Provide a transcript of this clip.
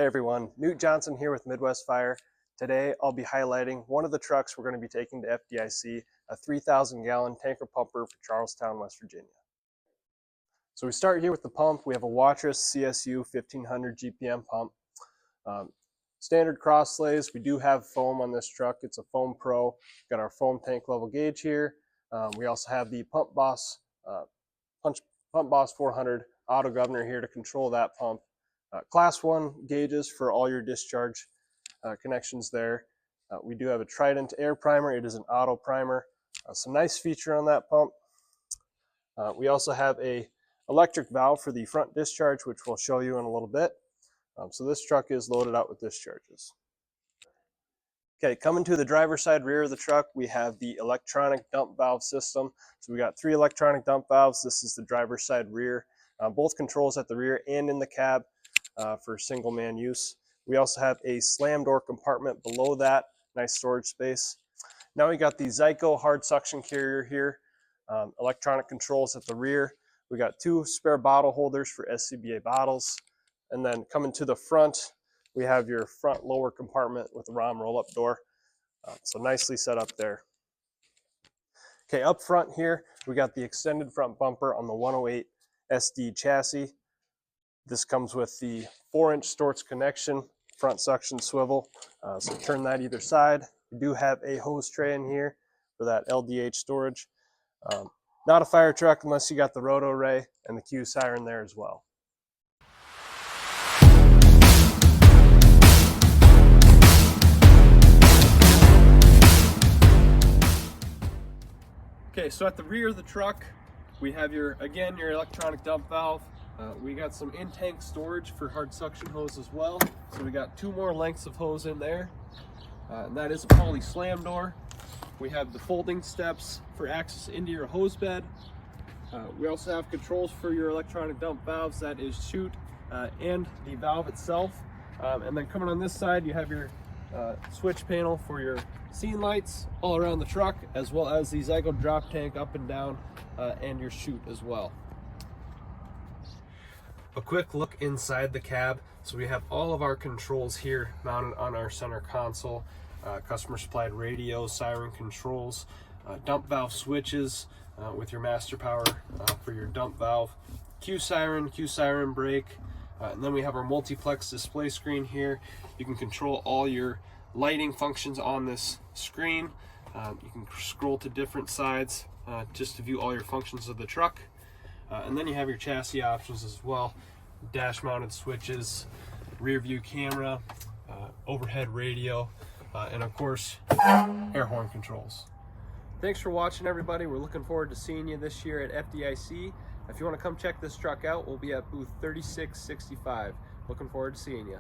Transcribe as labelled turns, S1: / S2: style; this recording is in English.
S1: Hey everyone, Newt Johnson here with Midwest Fire. Today I'll be highlighting one of the trucks we're going to be taking to FDIC, a 3,000 gallon tanker pumper for Charlestown, West Virginia. So we start here with the pump. We have a Watrous CSU 1500 GPM pump. Standard cross slays. We do have foam on this truck. It's a Foam Pro. Got our foam tank level gauge here. We also have the Pump Boss 400 auto governor here to control that pump. Class 1 gauges for all your discharge connections there. We do have a Trident air primer. It is an auto primer. Some nice feature on that pump. We also have a electric valve for the front discharge, which we'll show you in a little bit. So this truck is loaded out with discharges. Okay, coming to the driver's side rear of the truck, we have the electronic dump valve system. So we got 3 electronic dump valves. This is the driver's side rear. Both controls at the rear and in the cab for single man use. We also have a slam door compartment below that, nice storage space. Now we got the Zyco hard suction carrier here, electronic controls at the rear. We got 2 spare bottle holders for SCBA bottles. And then coming to the front, we have your front lower compartment with the ROM roll-up door. So nicely set up there. Okay, up front here, we got the extended front bumper on the 108 SD chassis. This comes with the 4-inch Storz connection, front suction swivel. So turn that either side. We do have a hose tray in here for that LDH storage. Not a fire truck unless you got the roto ray and the Q siren there as well. Okay, so at the rear of the truck, we have your electronic dump valve. We got some in-tank storage for hard suction hose as well. So we got 2 more lengths of hose in there. And that is a poly slam door. We have the folding steps for access into your hose bed. We also have controls for your electronic dump valves, that is chute and the valve itself. And then coming on this side, you have your switch panel for your scene lights all around the truck, as well as the Zyco drop tank up and down and your chute as well. A quick look inside the cab. So we have all of our controls here mounted on our center console. Customer supplied radio, siren controls, dump valve switches with your master power for your dump valve, Q siren brake, and then we have our multiplex display screen here. You can control all your lighting functions on this screen. You can scroll to different sides just to view all your functions of the truck. And then you have your chassis options as well. Dash mounted switches, rear view camera, overhead radio, and of course, air horn controls. Thanks for watching, everybody. We're looking forward to seeing you this year at FDIC. If you want to come check this truck out, we'll be at booth 3665. Looking forward to seeing you.